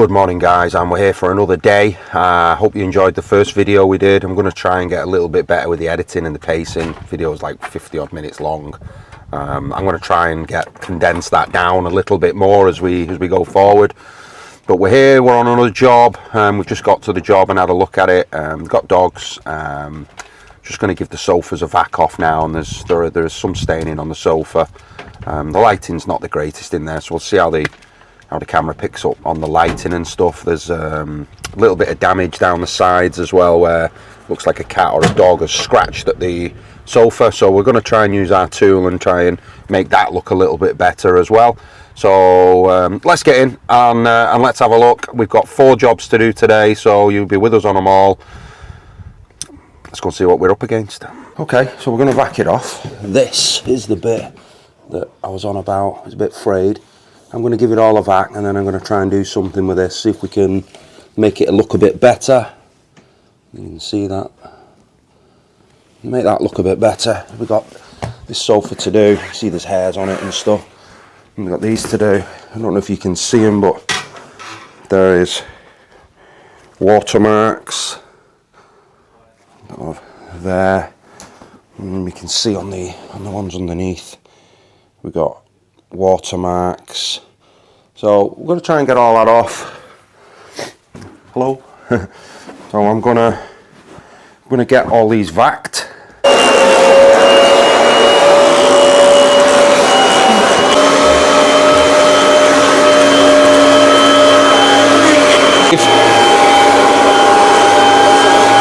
Good morning guys, and we're here for another day. Hope you enjoyed the first video we did. I'm going to try and get a little bit better with the editing and the pacing. The video is like 50 odd minutes long. I'm going to try and condense that down a little bit more as we go forward. But we're here, we're on another job. We've just got to the job and had a look at it. Got dogs. Just going to give the sofas a vac off now, and there is some staining on the sofa. The lighting's not the greatest in there, so we'll see how the camera picks up on the lighting and stuff. There's a little bit of damage down the sides as well, where it looks like a cat or a dog has scratched at the sofa. So we're going to try and use our tool and try and make that look a little bit better as well. So let's get in and let's have a look. We've got 4 jobs to do today, so you'll be with us on them all. Let's go and see what we're up against. Okay, so we're going to vac it off. This is the bit that I was on about. It's a bit frayed. I'm going to give it all a vac, and then I'm going to try and do something with this, see if we can make it look a bit better. You can see that. Make that look a bit better. We've got this sofa to do. See there's hairs on it and stuff. And we've got these to do. I don't know if you can see them, but there is watermarks there. And we can see on the ones underneath, we've got watermarks. So we're going to try and get all that off. Hello. So I'm gonna get all these vacked. If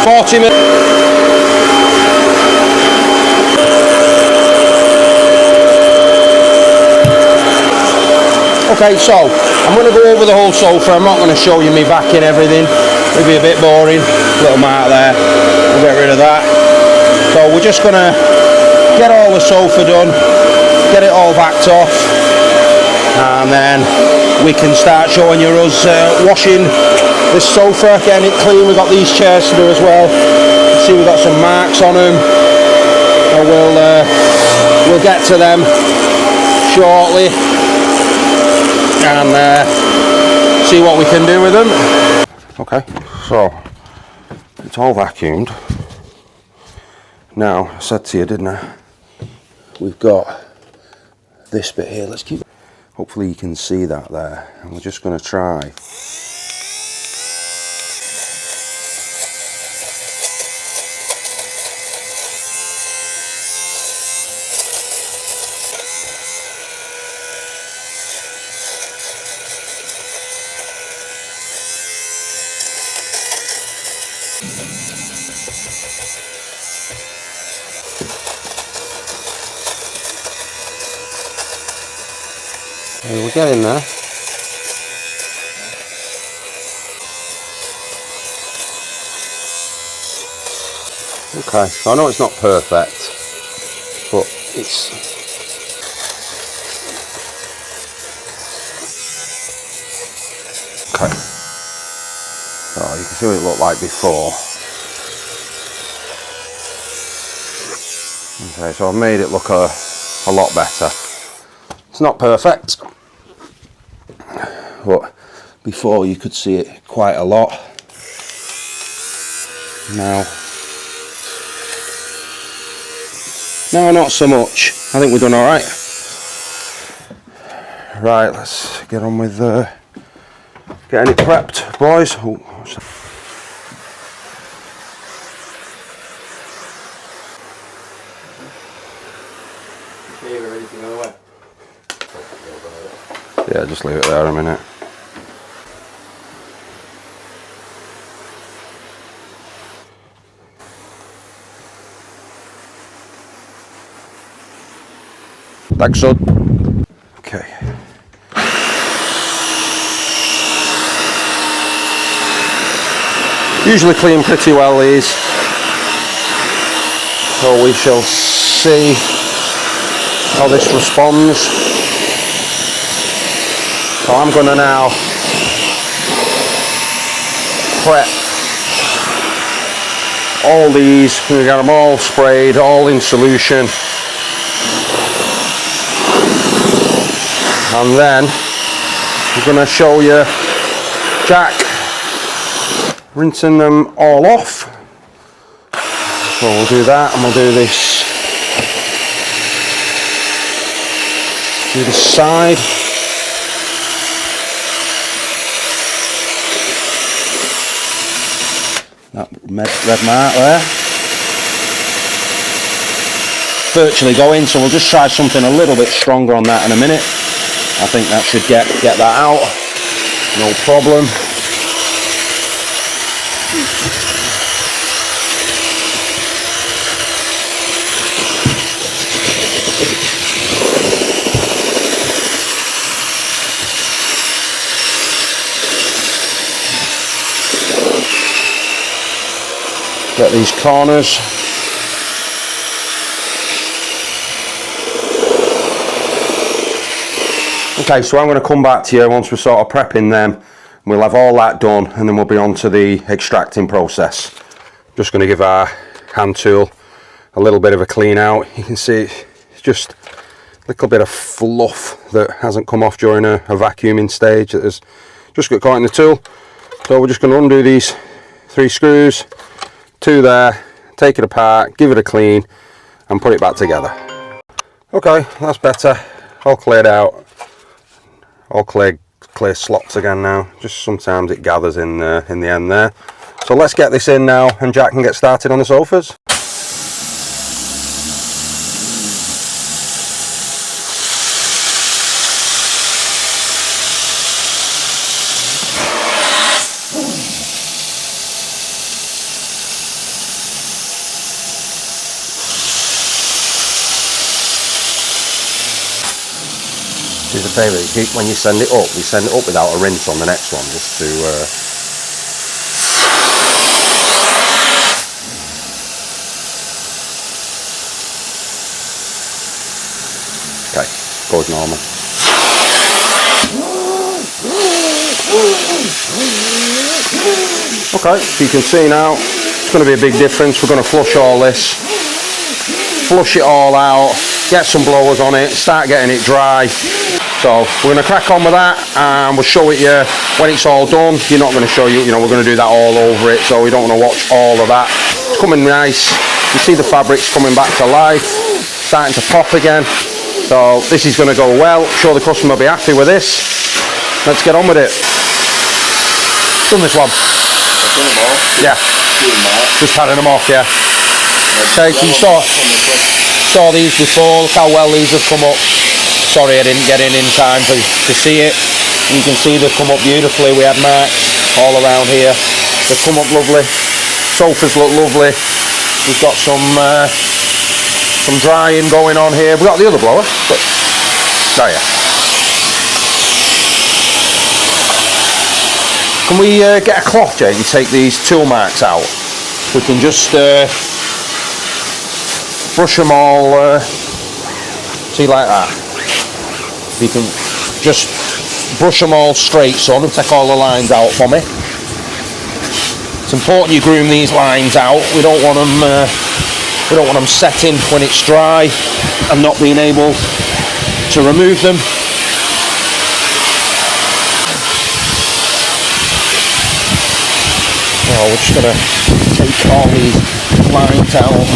40 minutes. Okay, so I'm going to go over the whole sofa. I'm not going to show you me backing everything. It'll be a bit boring. Little mark there. We'll get rid of that. So we're just going to get all the sofa done, get it all backed off, and then we can start showing you us washing this sofa, getting it clean. We've got these chairs to do as well. You see we've got some marks on them. So we'll get to them shortly and see what we can do with them. Okay, so it's all vacuumed. Now, I said to you, didn't I? We've got this bit here. Let's keep. Hopefully you can see that there. And we're just going to try. We're getting there. Okay, so I know it's not perfect, but it's okay. So you can see what it looked like before. Okay, so I've made it look a lot better. It's not perfect, but before you could see it quite a lot. Now not so much. I think we've done all right. Right, let's get on with getting it prepped, boys. Oh, yeah, just leave it there a minute. Thanks, son. Okay. Usually clean pretty well these. So we shall see how this responds. So I'm going to now prep all these. We got them all sprayed, all in solution. And then I'm going to show you Jack rinsing them all off. So we'll do that, and we'll do this. Do the side. That red mark there. Virtually going, so we'll just try something a little bit stronger on that in a minute. I think that should get that out. No problem. Get these corners. Okay, so I'm going to come back to you once we're sort of prepping them. We'll have all that done, and then we'll be on to the extracting process. Just going to give our hand tool a little bit of a clean out. You can see it's just a little bit of fluff that hasn't come off during a vacuuming stage that has just got caught in the tool. So we're just going to undo these 3 screws, 2 there, take it apart, give it a clean, and put it back together. Okay, that's better. All cleared out. All clear slots again now. Just sometimes it gathers in the end there. So let's get this in now, and Jack can get started on the sofas. Here's a favourite, when you send it up, without a rinse on the next one, just to okay, goes normal. Okay, so you can see now, it's going to be a big difference. We're going to flush all this, flush it all out, get some blowers on it, start getting it dry. So we're going to crack on with that, and we'll show it you when it's all done. You're not going to show you, we're going to do that all over it, so we don't want to watch all of that. It's coming nice. You see the fabric's coming back to life, starting to pop again. So this is going to go well. I'm sure the customer will be happy with this. Let's get on with it. Done this one. Done them all? Yeah. Just padding them off, yeah. Okay, so you saw these before. Look how well these have come up. Sorry I didn't get in time to see it. You can see they've come up beautifully. We had marks all around here. They've come up lovely. Sofas look lovely. We've got some drying going on here. We've got the other blower. But, oh yeah. Can we get a cloth, Jake, and take these tool marks out? We can just brush them all, see, like that. You can just brush them all straight, son, and take all the lines out for me. It's important you groom these lines out. We don't want them setting when it's dry and not being able to remove them. Oh, we're just gonna take all these lines out.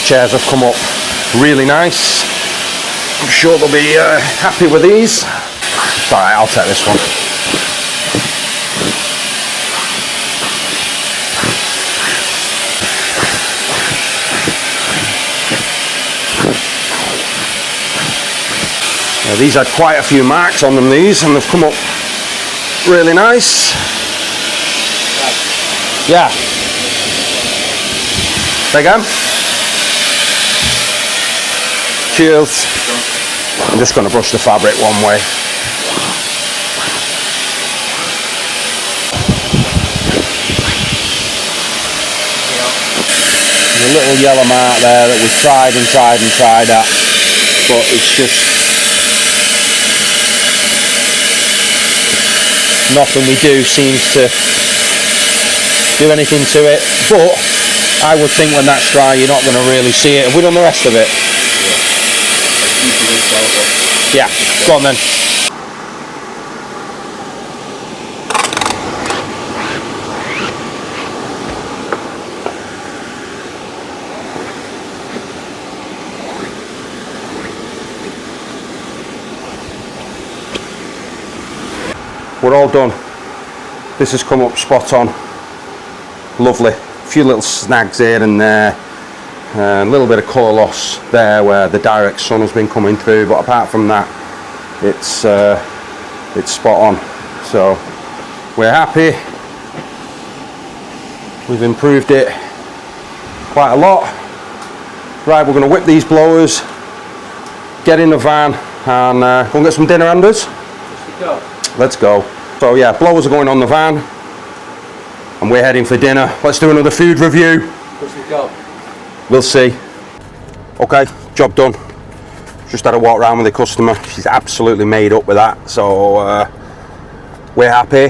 Chairs have come up really nice. I'm sure they'll be happy with these. Alright, I'll take this one. Now, these had quite a few marks on them, these, and they've come up really nice. Yeah. Say again? Cheers. I'm just going to brush the fabric one way. There's a little yellow mark there that we've tried at, but it's just nothing we do seems to do anything to it, but I would think when that's dry you're not going to really see it. Have we done the rest of it? Yeah, go on then. We're all done. This has come up spot on. Lovely. A few little snags here and there. A little bit of colour loss there where the direct sun has been coming through, but apart from that, it's spot on. So we're happy. We've improved it quite a lot. Right, we're going to whip these blowers, get in the van, and go and get some dinner, Anders. Let's go. So yeah, blowers are going on the van, and we're heading for dinner. Let's do another food review. We'll see. Okay, job done. Just had a walk around with the customer. She's absolutely made up with that. So we're happy.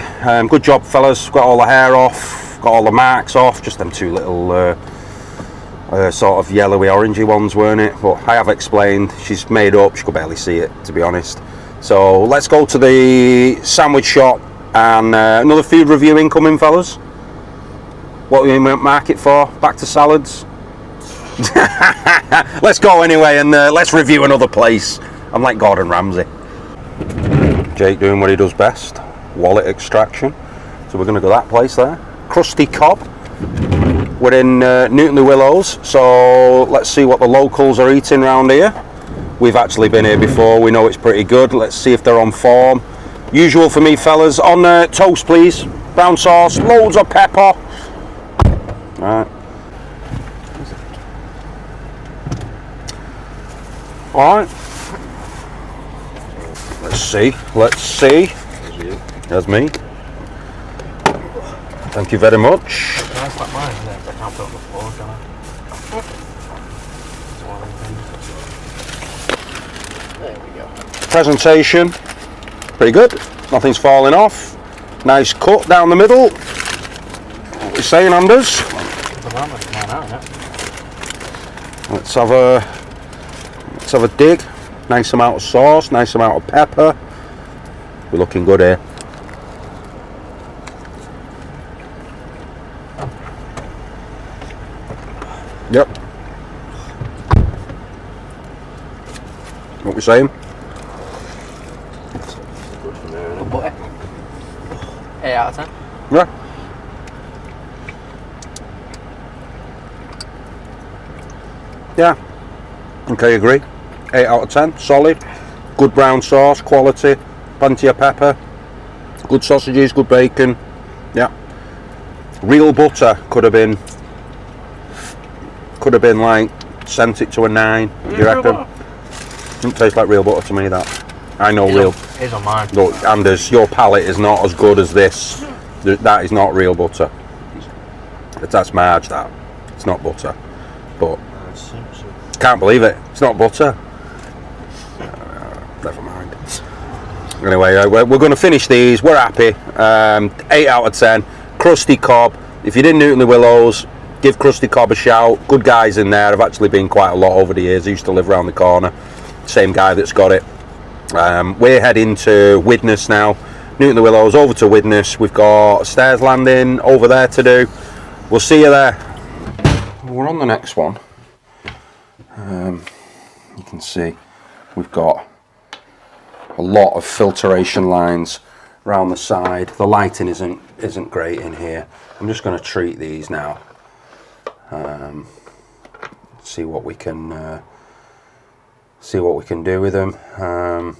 Good job, fellas. Got all the hair off, got all the marks off. Just them two little sort of yellowy orangey ones, weren't it? But I have explained. She's made up. She could barely see it, to be honest. So let's go to the sandwich shop and another food review incoming, fellas. What are we in the market for? Back to salads. Let's go anyway and let's review another place. I'm like Gordon Ramsay. Jake doing what he does best, wallet extraction. So we're going to go that place there. Krusty Cobb. We're in Newton Willows, so let's see what the locals are eating around here. We've actually been here before, we know it's pretty good. Let's see if they're on form. Usual for me, fellas. On toast, please. Brown sauce, loads of pepper. Alright. Alright. Let's see. There's me. Thank you very much. Presentation, pretty good. Nothing's falling off. Nice cut down the middle. What are you saying, Anders? Let's have a dig. Nice amount of sauce, nice amount of pepper. We're looking good here. Yep. What we saying? Butter. 8 out of 10. Yeah. Yeah. Okay, agree. 8 out of 10. Solid. Good brown sauce, quality, plenty of pepper, good sausages, good bacon. Yeah. Real butter could have been like sent it to a 9. You reckon? Doesn't taste like real butter to me, that. I know real. It's on mine. Look, Anders, your palate is not as good as this. That is not real butter. That's marge, that. It's not butter. But can't believe it. It's not butter. Never mind. Anyway, we're going to finish these. We're happy. 8 out of 10. Krusty Cobb. If you're in Newton Willows, give Krusty Cobb a shout. Good guys in there. I've actually been quite a lot over the years. I used to live around the corner. Same guy that's got it. We're heading to Widnes now. Newton Willows over to Widnes. We've got a stairs landing over there to do. We'll see you there. We're on the next one. You can see we've got a lot of filtration lines around the side. The lighting isn't great in here. I'm just going to treat these now. See what we can do with them. I'm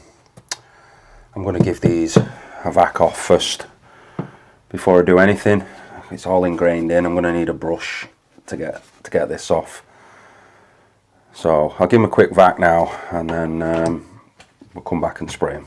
going to give these a vac off first before I do anything. It's all ingrained in. I'm going to need a brush to get this off. So I'll give them a quick vac now, and then we'll come back and spray them.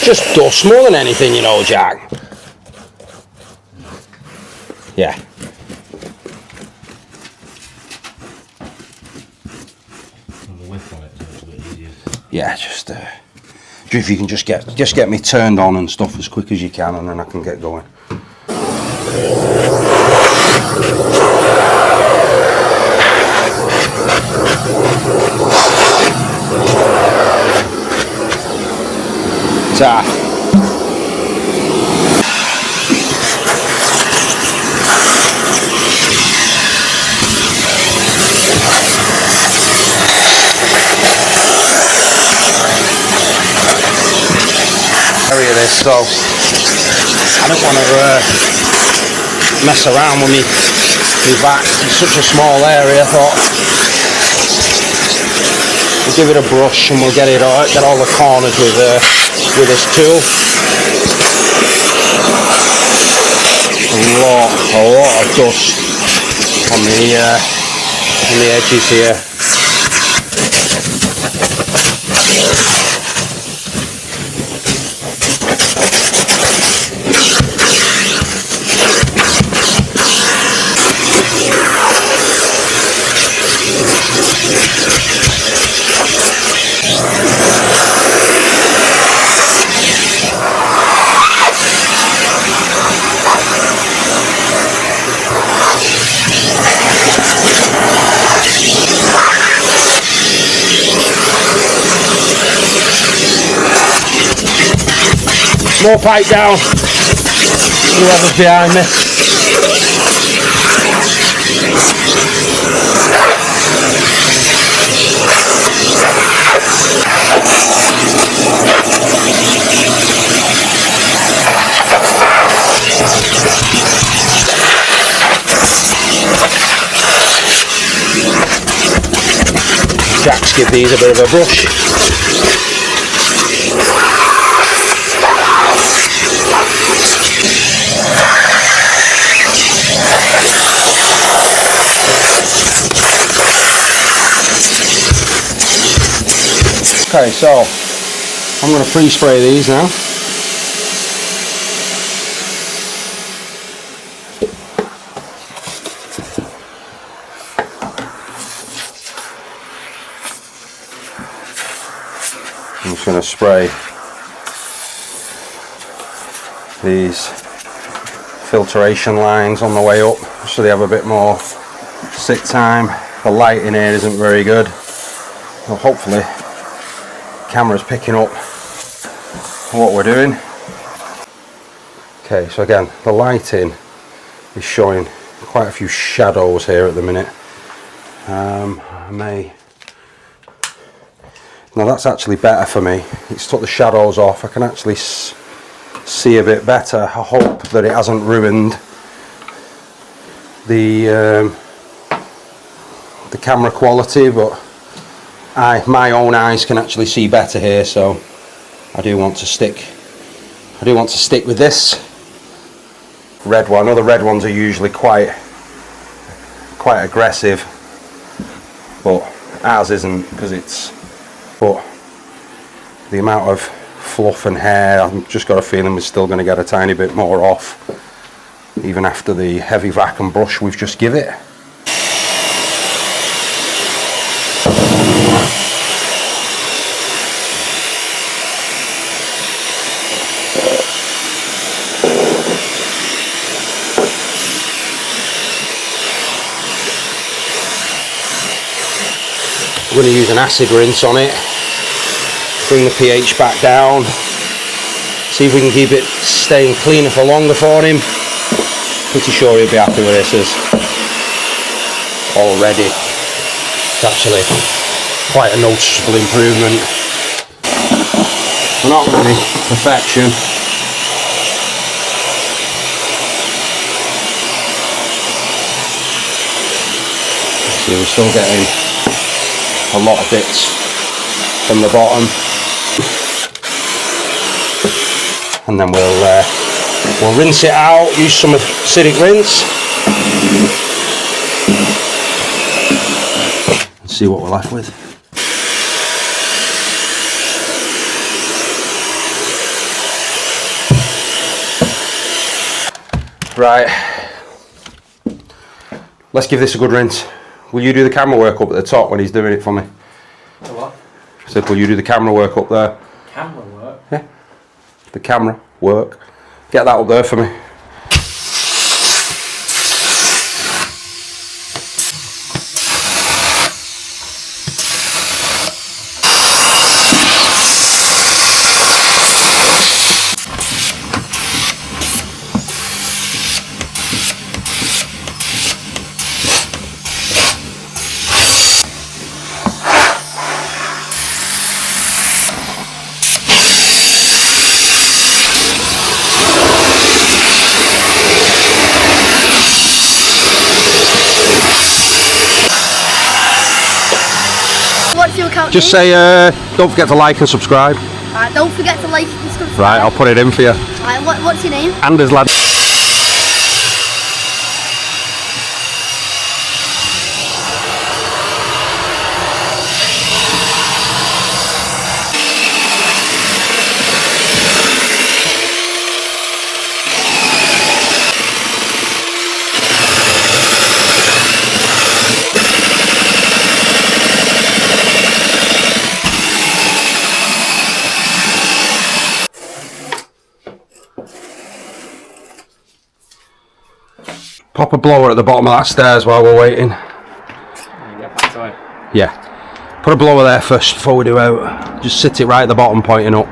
just dust more than anything, you know, Jack. Yeah. Yeah, just if you can just get me turned on and stuff as quick as you can, and then I can get going. Ta. Area this, so I don't want to mess around with me back. It's such a small area. I thought we'll give it a brush and we'll get all the corners with this tool. A lot of dust on the edges here. More pipe down, whoever's behind me. Jack's give these a bit of a brush. Okay, so I'm going to pre-spray these now. I'm just going to spray these filtration lines on the way up so they have a bit more sit time. The light in here isn't very good. Well, hopefully camera's picking up what we're doing. Okay, so again, the lighting is showing quite a few shadows here at the minute. Now that's actually better for me. It's took the shadows off. I can actually see a bit better. I hope that it hasn't ruined the camera quality, but my own eyes can actually see better here, so I do want to stick with this red one. I know the red ones are usually quite aggressive, but ours isn't, because but the amount of fluff and hair, I've just got a feeling we're still going to get a tiny bit more off even after the heavy vacuum brush we've just give it. I'm going to use an acid rinse on it, bring the pH back down, see if we can keep it staying cleaner for longer for him. Pretty sure he'll be happy with this, as already it's actually quite a noticeable improvement. We're not really perfection. See, we're still getting a lot of bits from the bottom, and then we'll rinse it out, use some acidic rinse and see what we're left with. Right, let's give this a good rinse. Will you do the camera work up at the top when he's doing it for me? The what? I said, will you do the camera work up there? Camera work? Yeah, the camera work. Get that up there for me. What's your account Just name? say, don't forget to like and subscribe. Alright, don't forget to like and subscribe. Right, I'll put it in for you. Alright, what's your name? Anders, lad. Pop a blower at the bottom of that stairs while we're waiting. Get back to it. Yeah. Put a blower there first before we do out. Just sit it right at the bottom pointing up.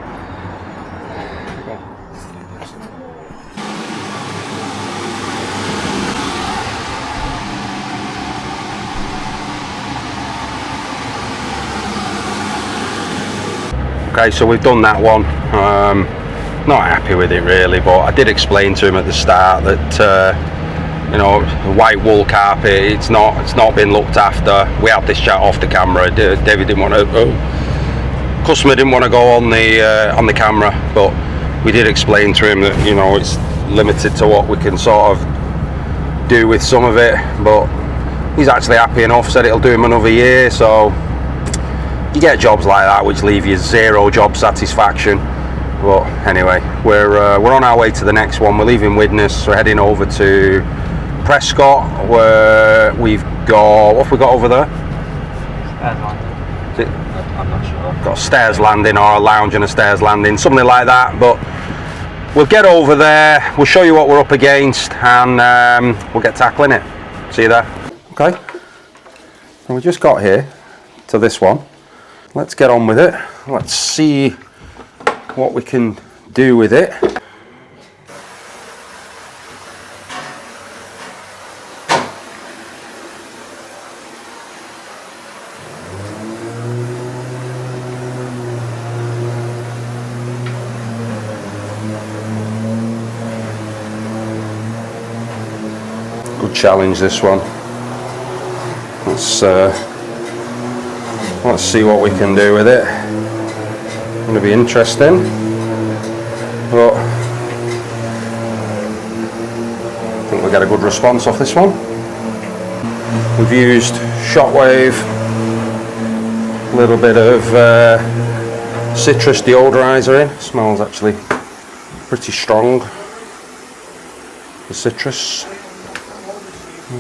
Okay, so we've done that one. Not happy with it really, but I did explain to him at the start that you know, the white wool carpet, it's not been looked after. We had this chat off the camera. David didn't want to, customer didn't want to go on the camera, but we did explain to him that, you know, it's limited to what we can sort of do with some of it, but he's actually happy enough, said it'll do him another year. So you get jobs like that which leave you zero job satisfaction. But anyway, we're on our way to the next one. We're leaving Widnes, we're heading over to Prescott, where we've got, what have we got over there? Stairs landing. I'm not sure. Got a stairs landing or a lounge and a stairs landing, something like that. But we'll get over there, we'll show you what we're up against, and we'll get tackling it. See you there. Okay, and we just got here to this one. Let's get on with it. Let's see what we can do with it. Good challenge, this one. Let's see what we can do with it. Going to be interesting, but I think we got a good response off this one. We've used Shockwave, a little bit of citrus deodorizer in. It smells actually pretty strong, the citrus.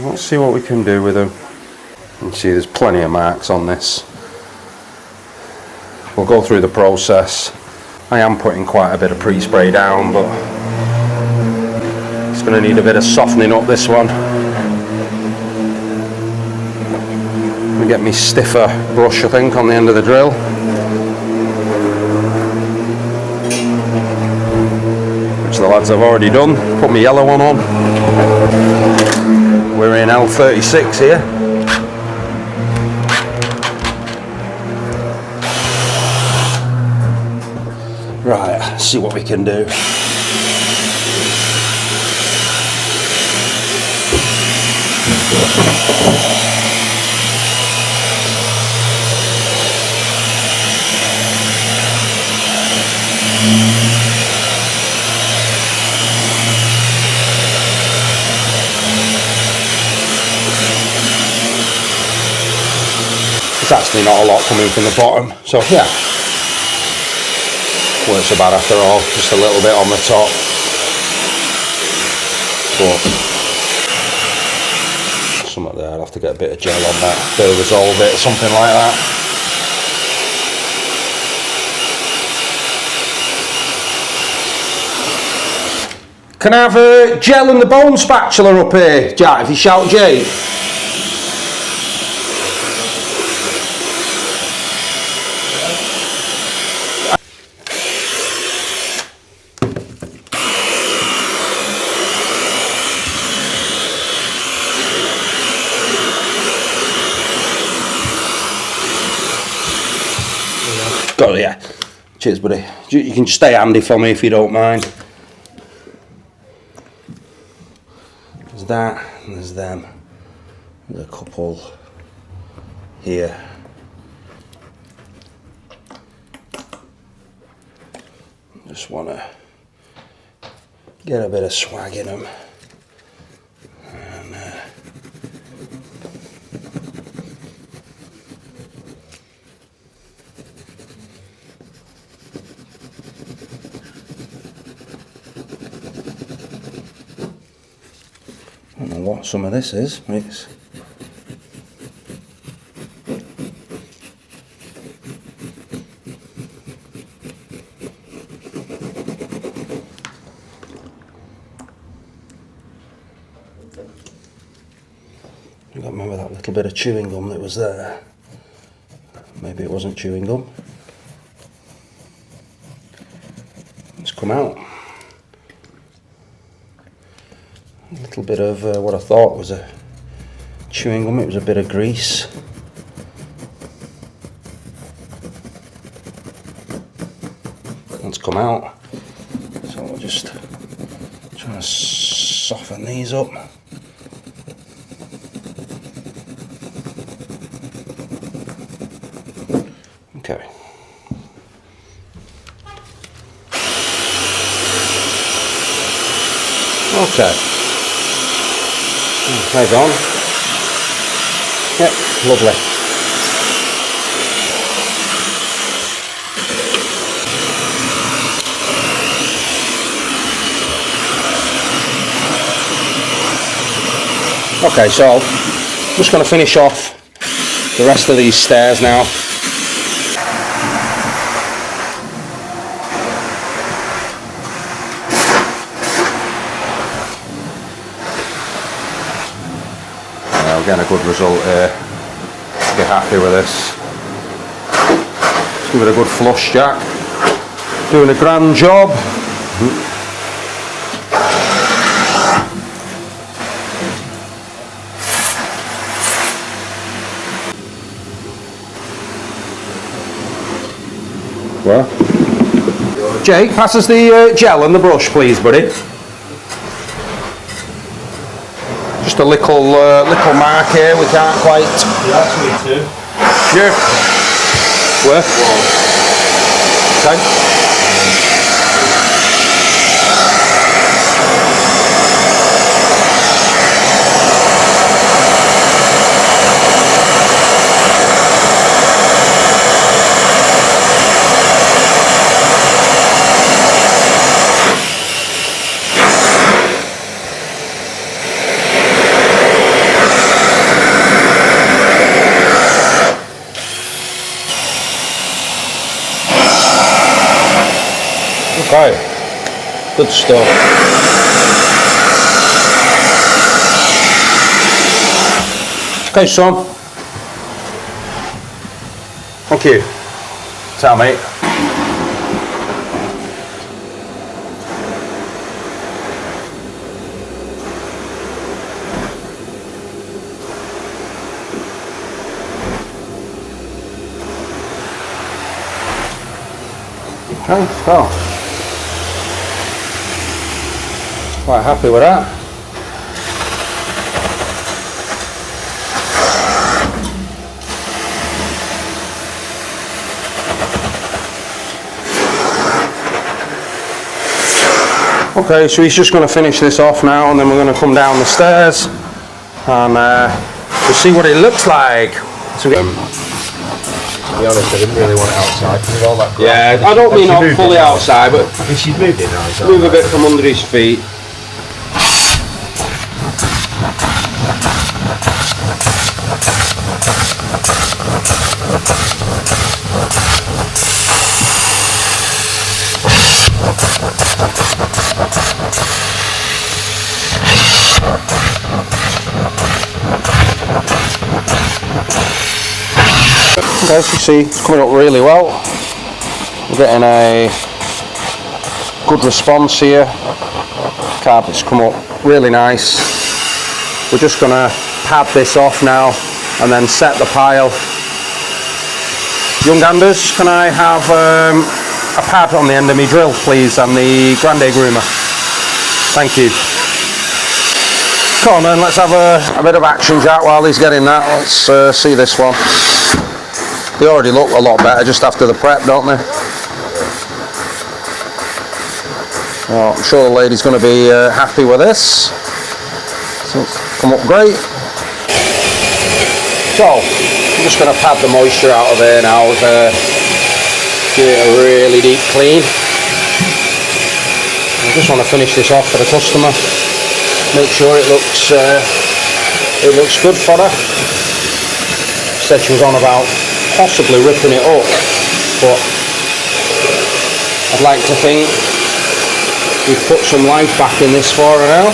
Let's see what we can do with them. You can see there's plenty of marks on this. We'll go through the process. I am putting quite a bit of pre-spray down, but it's going to need a bit of softening up, this one. Let me get me stiffer brush, I think, on the end of the drill. Which the lads have already done. Put my yellow one on. We're in L36 here. Right, let's see what we can do. There's actually not a lot coming from the bottom, so yeah. Weren't so bad after all, just a little bit on the top. but something there, I'll have to get a bit of gel on that, to resolve it, something like that. Can I have gel and the bone spatula up here, Jack, if you shout Jake? Got it, yeah. Cheers, buddy. You can just stay handy for me if you don't mind. There's that, and there's them. There's a couple here. Just want to get a bit of swag in them. And, I don't know what some of this is. It's I can't remember that little bit of chewing gum that was there. Maybe it wasn't chewing gum. It's come out. A little bit of what I thought was a chewing gum, it was a bit of grease. It's come out. So I'll just try to soften these up. Okay. Okay. Hold on. Yep, lovely. Okay, so I'm just going to finish off the rest of these stairs now. Getting a good result here. Be happy with this. Let's give it a good flush, Jack. Doing a grand job. What? Jake, pass us the gel and the brush, please, buddy. Just a little mark here, we can't quite. Yeah, that's me too. Yeah. Where? Okay. Okay, good stuff. Okay, son. Thank you. Ciao, mate. Okay, so. Quite happy with that. Okay, so he's just going to finish this off now, and then we're going to come down the stairs and we'll see what it looks like. So To be honest, I didn't really want it outside because of all that grass. yeah, I don't mean not fully outside, but I think she's moved it now. move a bit from under his feet. Okay, so you see it's coming up really well. We're getting a good response here. Carpet's come up really nice. We're just going to pad this off now and then set the pile. Young Anders, can I have a pad on the end of my drill, please, and the grande groomer? Thank you. Come on then, let's have a bit of action, Jack, while he's getting that. Let's see this one. They already look a lot better just after the prep, don't they? Well, I'm sure the lady's going to be happy with this. So it's come up great. So, I'm just going to pad the moisture out of there now with give it a really deep clean. I just want to finish this off for the customer. Make sure it looks good for her. She said she was on about possibly ripping it up, but I'd like to think we've put some life back in this for her now.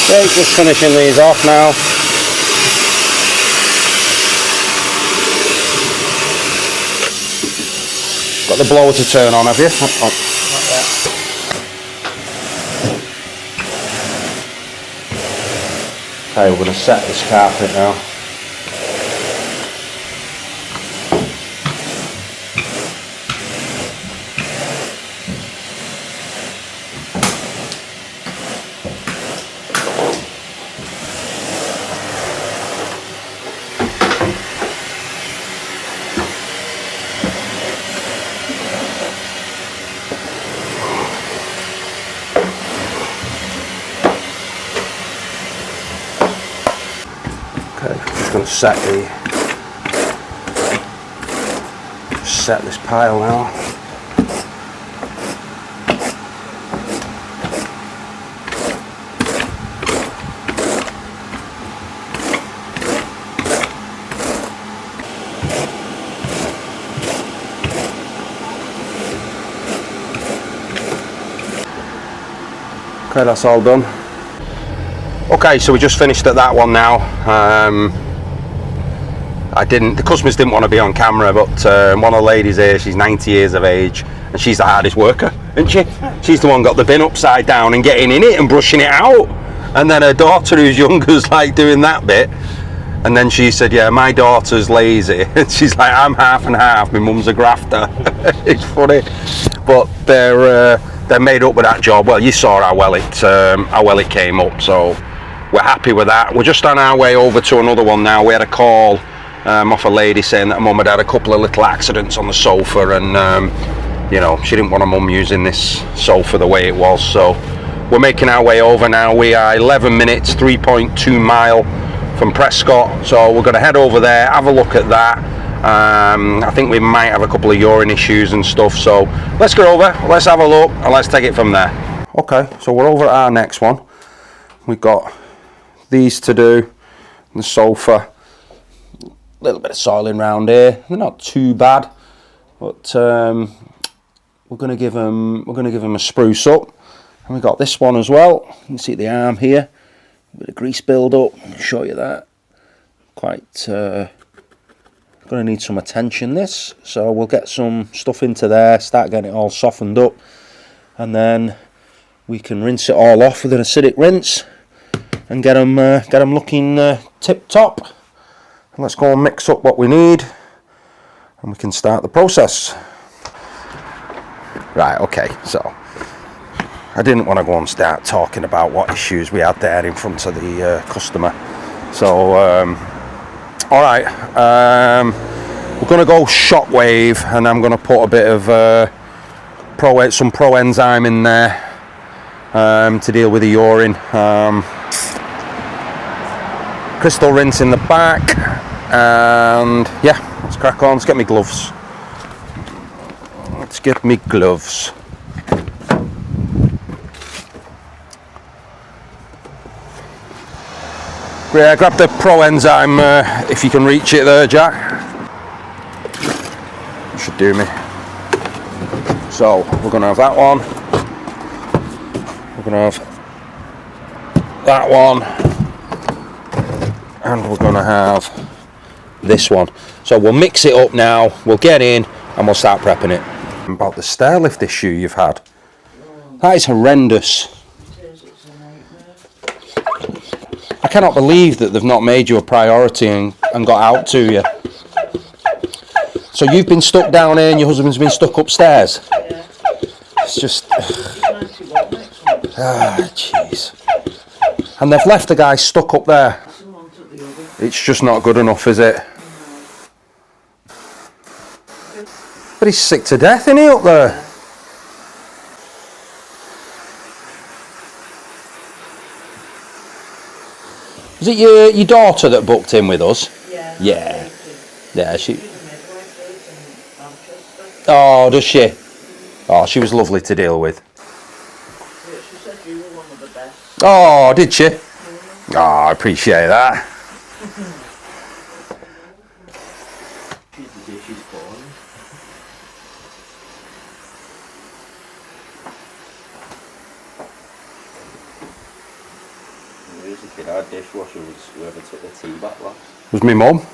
Okay, just finishing these off now. Got the blower to turn on, have you? Oh. Okay, we're going to set this carpet now. Okay, just going to set this pile now. Okay, that's all done. Okay, so we just finished at that one now. The customers didn't want to be on camera, but one of the ladies here, she's 90 years of age, and she's the hardest worker, isn't she? She's the one got the bin upside down and getting in it and brushing it out. And then her daughter, who's younger, is like doing that bit. And then she said, yeah, my daughter's lazy. And she's like, I'm half and half, my mum's a grafter. It's funny. But they're made up with that job. Well, you saw how well it came up, so we're happy with that. We're just on our way over to another one now. We had a call off a lady saying that her mum had had a couple of little accidents on the sofa, and you know, she didn't want her mum using this sofa the way it was. So we're making our way over now. We are 11 minutes, 3.2 mile from Prescott, so we're going to head over there, have a look at that. I think we might have a couple of urine issues and stuff, so let's go over, let's have a look, and let's take it from there. Okay, so we're over at our next one. We've got these to do, the sofa, a little bit of soiling around here. They're not too bad, but we're going to give them a spruce up. And we've got this one as well. You can see the arm here, a bit of grease build up. I'll show you that. Quite going to need some attention, this, so we'll get some stuff into there, start getting it all softened up, and then we can rinse it all off with an acidic rinse and get them looking tip top. And let's go and mix up what we need, and we can start the process. Right, okay, so I didn't want to go and start talking about what issues we had there in front of the customer. So all right, we're going to go shockwave, and I'm going to put a bit of some pro enzyme in there to deal with the urine. Crystal rinse in the back, and yeah, let's crack on. Let's get me gloves. Let's get me gloves. Yeah, grab the Pro Enzyme if you can reach it there, Jack. That should do me. So we're going to have that one. We're going to have that one. And we're going to have this one. So we'll mix it up now. We'll get in and we'll start prepping it. About the stair lift issue you've had. That is horrendous. I cannot believe that they've not made you a priority and got out to you. So you've been stuck down here and your husband's been stuck upstairs? Yeah. It's just... jeez. And they've left the guy stuck up there. It's just not good enough, is it? But he's sick to death, isn't he, up there? Is it your daughter that booked in with us? Yeah. Yeah. Yeah, she... Oh, does she? Oh, she was lovely to deal with. She said you were one of the best. Oh, did she? Oh, I appreciate that. She's falling. When we was a kid, our dishwasher was whoever took the tea back last. Was my mum?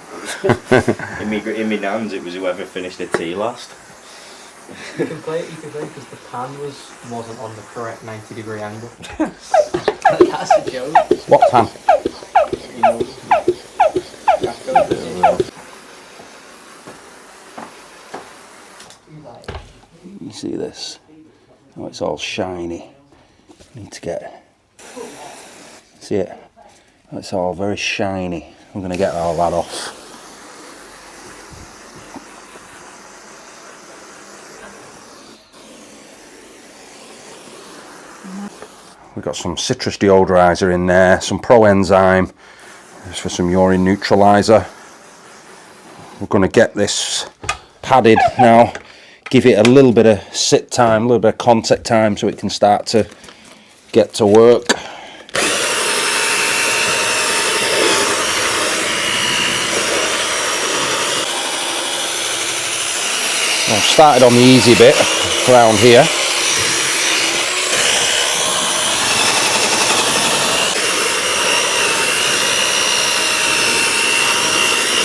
In my nan's, it was whoever finished the tea last. You can play because the pan wasn't on the correct 90-degree angle. That's a joke. What pan? You know. You see this? Oh, it's all shiny. Need to get... See it? Oh, it's all very shiny. I'm going to get all that off. We've got some citrus deodorizer in there, some Pro Enzyme, just for some urine neutralizer. We're going to get this padded now, give it a little bit of sit time, a little bit of contact time so it can start to get to work. I've started on the easy bit around here.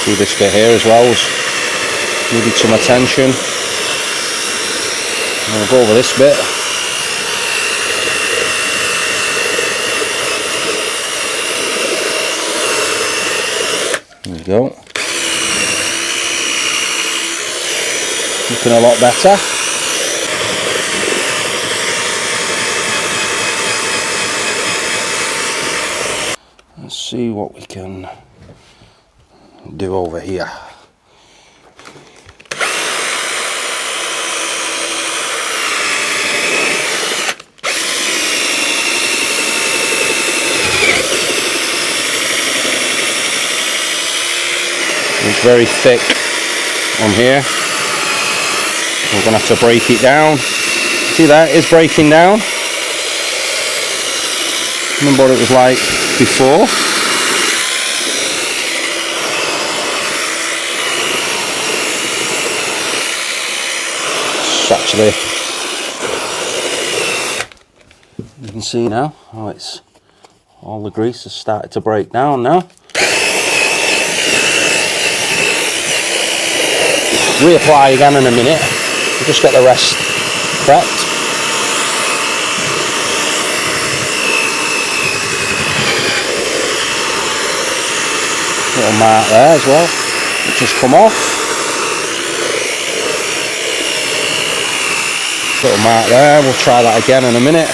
See this bit here as well needed some attention. I'll go over this bit. There we go. Looking a lot better. Let's see what we can do over here. It's very thick on here. We're going to have to break it down. See that? It's breaking down. Remember what it was like before? It's actually, you can see now, oh, it's all the grease has started to break down now. Reapply again in a minute. We'll just get the rest prepped. Little mark there as well, which has come off. Little mark there, we'll try that again in a minute.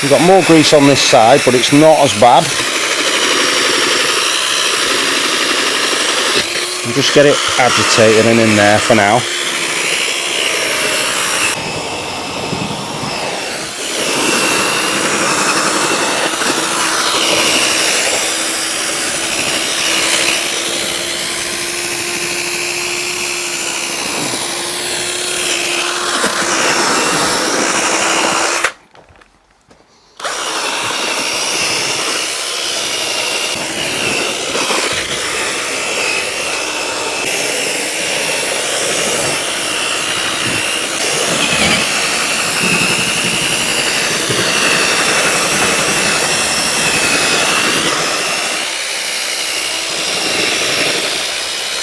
We've got more grease on this side, but it's not as bad. We'll just get it agitated and in there for now.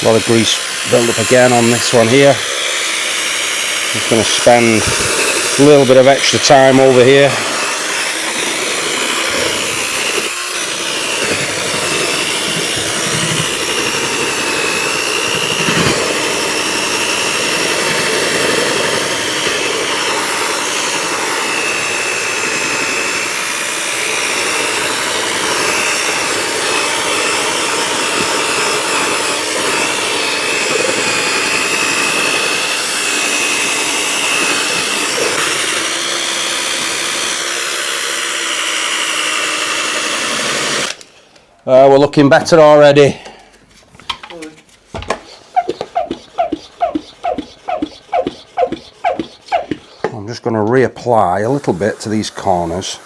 A lot of grease built up again on this one here. Just going to spend a little bit of extra time over here. We're looking better already. I'm just going to reapply a little bit to these corners.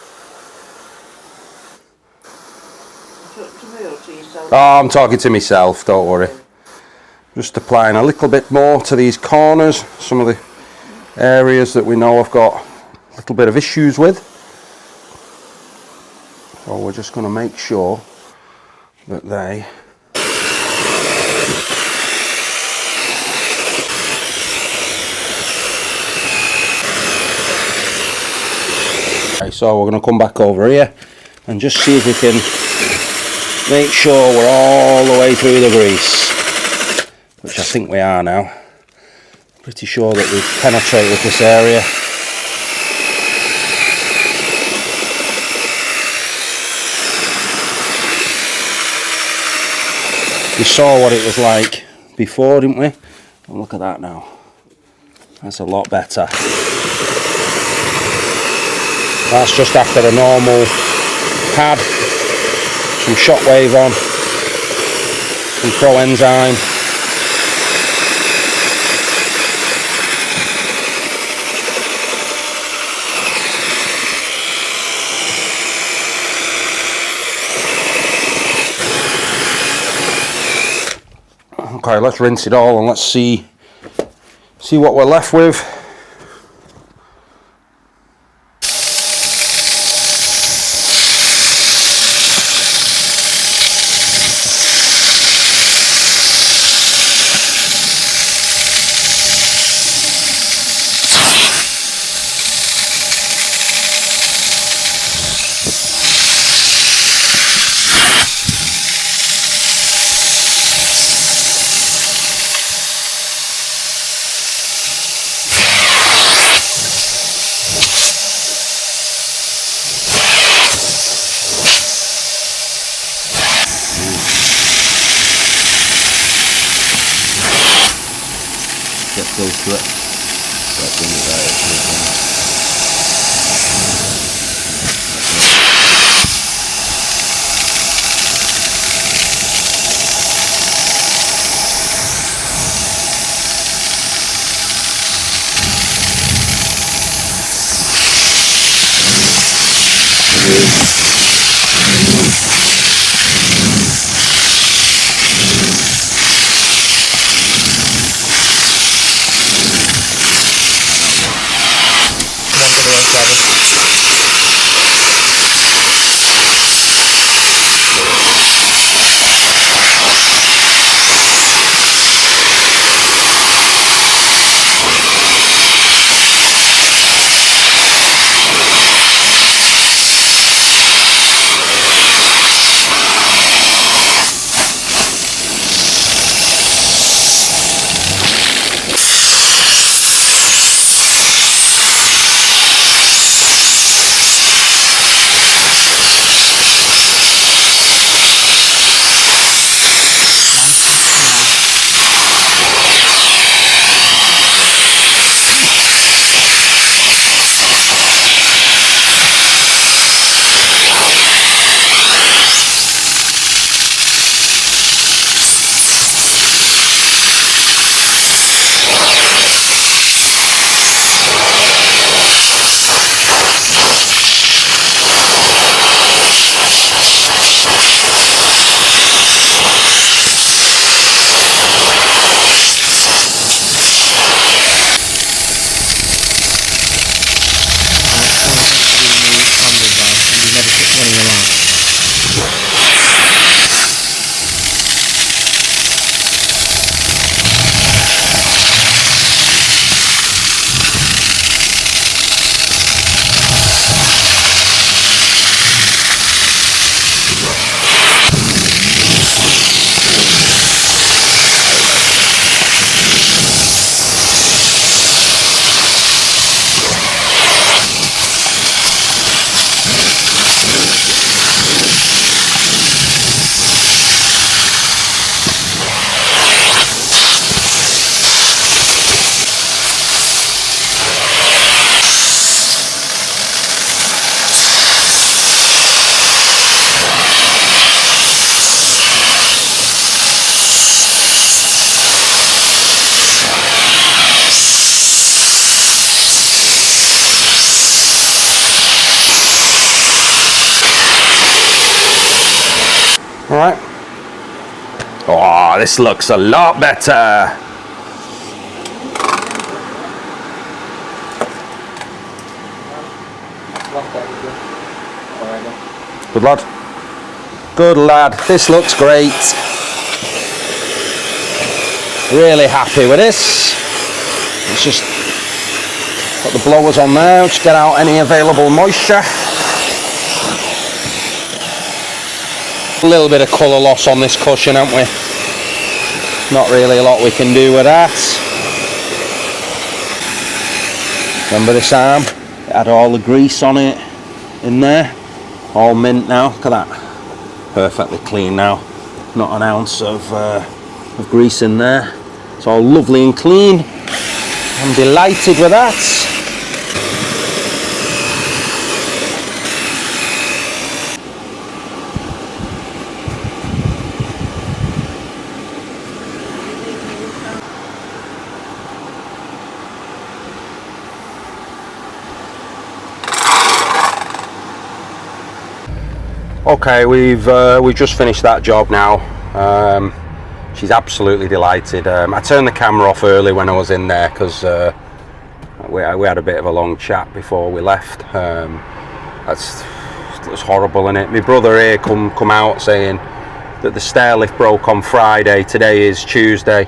Oh, I'm talking to myself, don't worry. Just applying a little bit more to these corners, some of the areas that we know I've got a little bit of issues with. So we're just going to make sure that they okay, so we're going to come back over here and just see if we can make sure we're all the way through the grease, which I think we are now. Pretty sure that we've penetrated this area. We saw what it was like before, didn't we? And look at that now. That's a lot better. That's just after a normal pad, some shockwave on, some pro enzyme. Okay, let's rinse it all and let's see what we're left with. Get close to it. That's when the diet this looks a lot better. Good lad. Good lad. This looks great. Really happy with this. Let's just put the blowers on there, just get out any available moisture. A little bit of colour loss on this cushion, haven't we? Not really a lot we can do with that. Remember this arm? It had all the grease on it in there. All mint now. Look at that. Perfectly clean now. Not an ounce of grease in there. It's all lovely and clean. I'm delighted with that. Okay, we've just finished that job now. She's absolutely delighted. I turned the camera off early when I was in there because we had a bit of a long chat before we left. It was horrible, innit? My brother here come out saying that the stair lift broke on Friday. Today is Tuesday,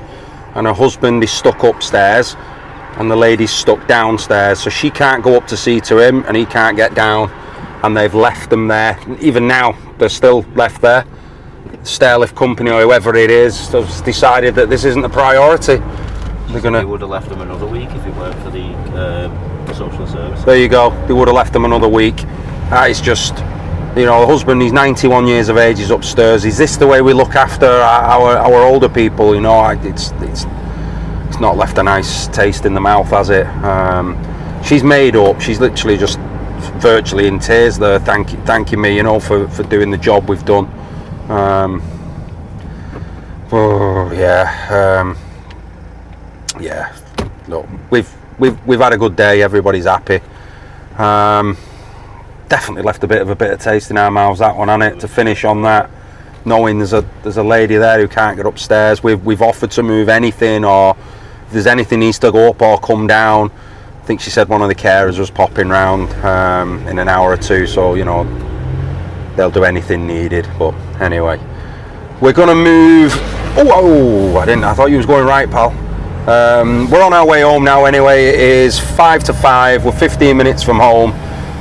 and her husband is stuck upstairs, and the lady's stuck downstairs, so she can't go up to see to him, and he can't get down. And they've left them there. Even now, they're still left there. Stairlift company or whoever it is has decided that this isn't a priority. They're gonna. They would have left them another week if it weren't for the social service. There you go. They would have left them another week. That is just, you know, the husband. He's 91 years of age. He's upstairs. Is this the way we look after our older people? You know, it's not left a nice taste in the mouth, has it? She's made up. She's literally just virtually in tears there, thanking me, you know, for doing the job we've done. Yeah. Look, we've had a good day. Everybody's happy. Definitely left a bit of a bitter taste in our mouths, that one, hasn't it? To finish on that, knowing there's a lady there who can't get upstairs. We've offered to move anything, or if there's anything needs to go up or come down. I think she said one of the carers was popping round in an hour or two, so you know they'll do anything needed. But anyway, we're gonna move. I thought you was going right, pal. We're on our way home now anyway. It is 5 to 5. We're 15 minutes from home,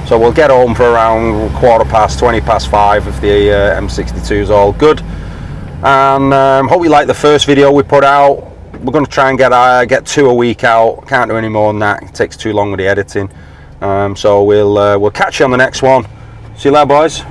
so we'll get home for around 20 past 5 if the M62 is all good. And hope you like the first video we put out. We're going to try and get 2 a week out. Can't do any more than that. It takes too long with the editing. So we'll catch you on the next one. See you later, boys.